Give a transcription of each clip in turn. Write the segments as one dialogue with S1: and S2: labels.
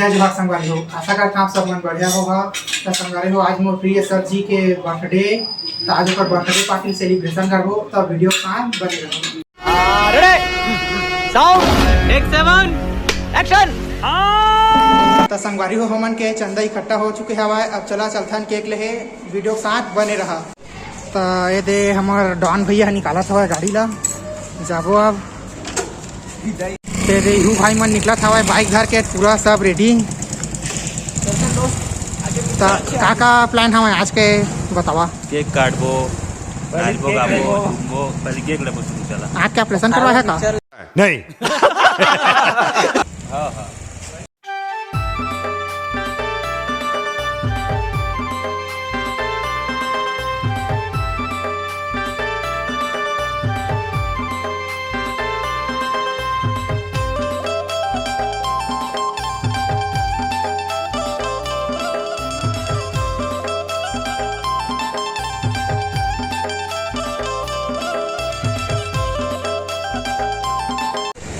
S1: Ready sound take 7 action.
S2: तो संगवारी हो हमन के चंदा इकट्ठा हो चुके हवा। अब चला चलथन केक लेहे, वीडियो साथ बने रहा। तो ये दे हमार डॉन भैया निकाला था गाड़ी ला, जाबो अब तेरे यू भाई मन निकला था बाइक घर के पूरा सब रेडी। तो का प्लान हमारे आज के बतावा?
S3: केक काटबो, नाचबो, गाबो, घूमबो, पहले केक लेबो शुरू चला।
S2: आज क्या प्लेसन करवा है का?
S3: नहीं। हाँ हाँ।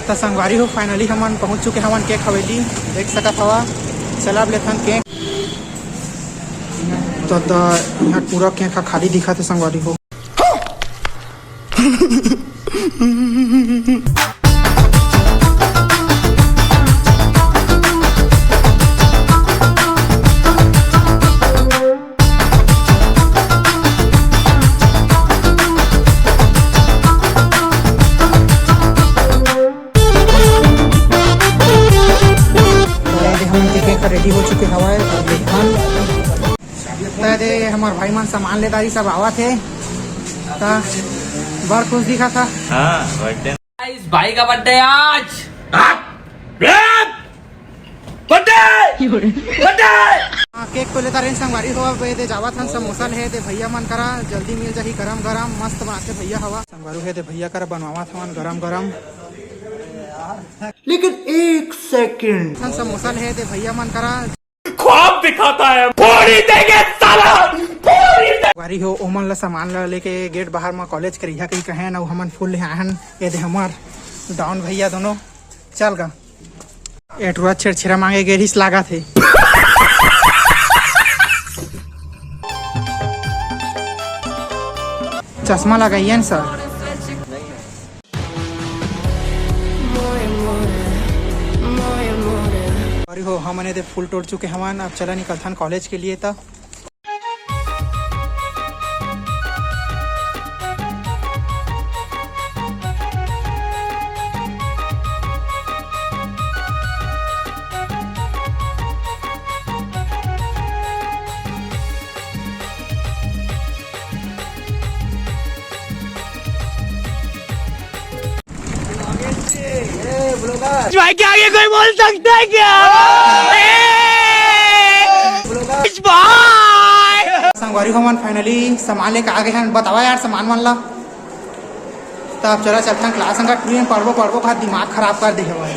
S2: तो संगवारी हो फाइनली हमन पहुंच चुके हमन केक हवेली देख सकत हवा। चला अब लेथन केक। तो यहाँ पूरा केक खाली दिखा थे संगवारी हो। रेडी हो चुके हवाए। हमारे भाई मन सामान लेदारी सब आवा थे, बड़ खुश दिखा था।
S3: हाँ बर्थडे
S1: इस भाई का बर्थडे आज।
S2: केक को लेता रहे संगवारी हो। अब दे जावा था समोसा ले दे भैया मन करा, जल्दी मिल जाही गरम गरम मस्त बनाते भैया हवा। संगवारू है दे भैया करा बनवावा था गरम गरम। लेकिन एक सेकंड समोसा ले दे भैया मन करा,
S3: ख्वाब दिखाता है, पूरी देंगे साला, पूरी
S2: वारी हो ओमन ला सामान ला लेके गेट बाहर में कॉलेज करिया कहीं कहे ना हमन फुल ले आहन। ये दे हमार डाउन भैया दोनों चल गा एटुआ छेड़छेड़ा मांगे गेरिस लागा थे। चश्मा लगाइए सर। अरे हो हमने दे फुल तोड़ चुके हमान। अब चला निकलथन कॉलेज के लिए। तो
S1: भाई के आगे कोई बोल सकता है क्या?
S2: संगवारी हमन फाइनली सामान लेके आ गए हैं। बतावा यार सामान मन ला। तो अब चला चलता क्लास में पढ़बो का दिमाग खराब कर दे हवा।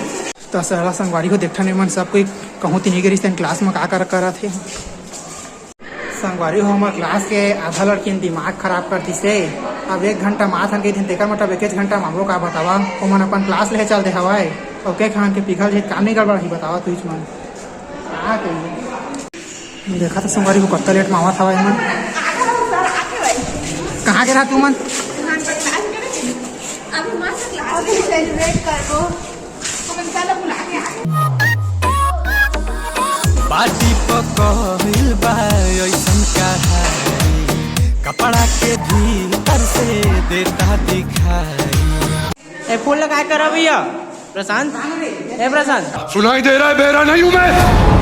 S2: तो सारा संगवारी को देखा नहीं मन सब कोई कहूँ तीन गिरी क्लास में का कर थे। संगवारी हो हमारे क्लास के आधा लड़की दिमाग खराब कर दी से। अब 1 घंटा माथन के दिन तेकर मतलब 1 घंटा मामलो का बतावा। ओमन अपन क्लास ले चल दे हवाए और के खान के पिघल जे काम नहीं गड़बड़ ही बतावा। तू मन का कहिए देखा तो संगवारी को कत्ता लेट मावा था मन। कहाँ गिरा तू मन?
S4: पार्टी पकड़िल बा ऐसन कहानी, कपड़ा के भीतर से देता दिखाई।
S1: ए फूल लगा कर भैया प्रशांत। ए प्रशांत
S5: सुनाई दे रहा है? बेरा नहीं हूं मैं।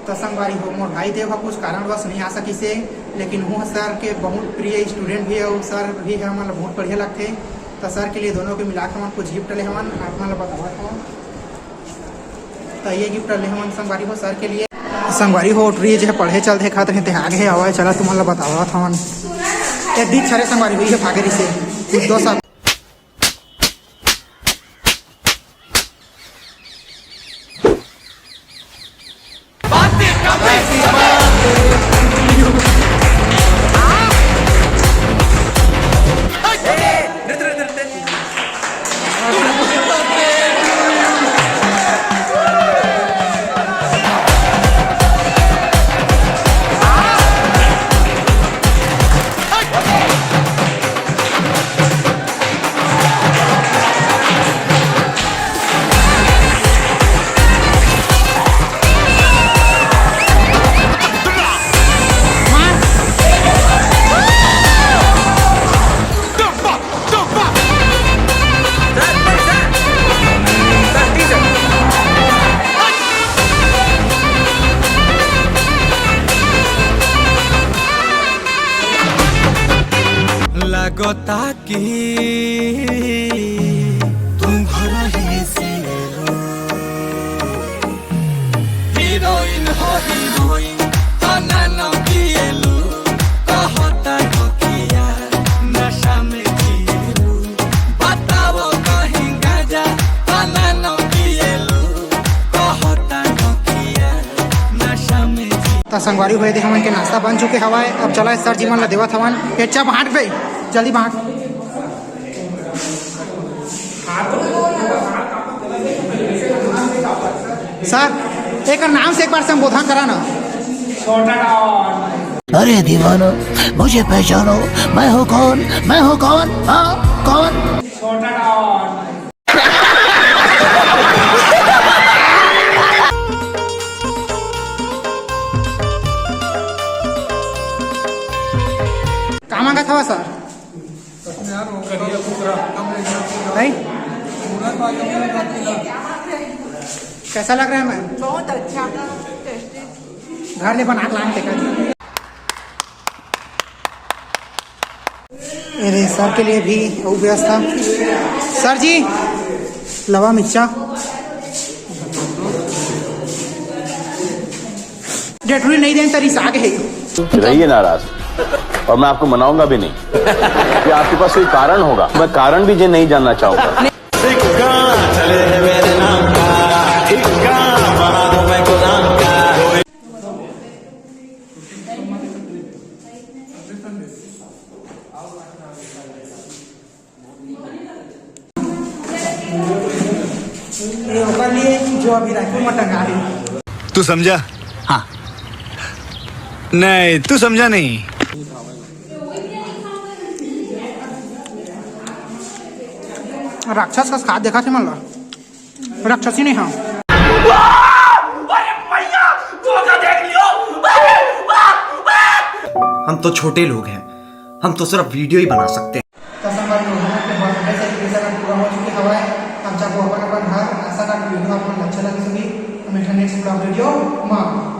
S2: तो संगवारी हो मोर भाई देव कुछ कारणवश नहीं आ सकी से, लेकिन वो सर के बहुत प्रिय स्टूडेंट भी है। सर भी है हमारे बहुत बढ़िया लगते। तो सर के लिए दोनों के मिला के कुछ गिफ्ट ले हमन आप बतावा था। तो ये गिफ्ट ले हमन संगवारी हो सर के लिए। संगवारी हो उठ रही है पढ़े चलते खाते रहते आगे आवा चला तुम्हारा बतावा था एक दिन छरे संगवारी हुई है भागेरी से कुछ दो साल
S4: लगता कि तुम भरा ही से हीरोइन हो हीरोइन तना न किएलु कहता हो किया नशा में जिएलु बताओ कहीं गाजा तना न किएलु कहता हो किया नशा में
S2: तो संगवारी हुए थे हमन के नाश्ता बन चुके हवा अब चला सर जी मन ला देवत हवन पेचा बांट गई जल्दी बांट सर एक नाम से एक बार संबोधन करा ना
S6: अरे दीवानो मुझे पहचानो मैं हूँ कौन हाँ कौन
S2: कहाँ मांगा था सर नहीं कैसा लग रहा है मैम
S7: बहुत अच्छा टेस्टी
S2: घर ले बना लान देखा अरे सर के लिए भी वो व्यवस्था सर जी लवा मिर्चा डेटरी नहीं दें तरी से आगे है
S8: रहिए नाराज और मैं आपको मनाऊंगा भी नहीं कि आपके पास कोई कारण होगा मैं कारण भी नहीं जानना चाहूंगा
S2: ये होकर लिए जो अभी रायपुर में टंगा रही
S5: तू समझा? हाँ नहीं तू समझा नहीं।
S2: राक्षस का खाद देखा थे मला राक्षसी नहीं हाँ
S9: हम तो छोटे लोग हैं हम तो सिर्फ वीडियो ही बना सकते हैं
S2: अच्छा लगी सुनी नेक्स्ट वीडियो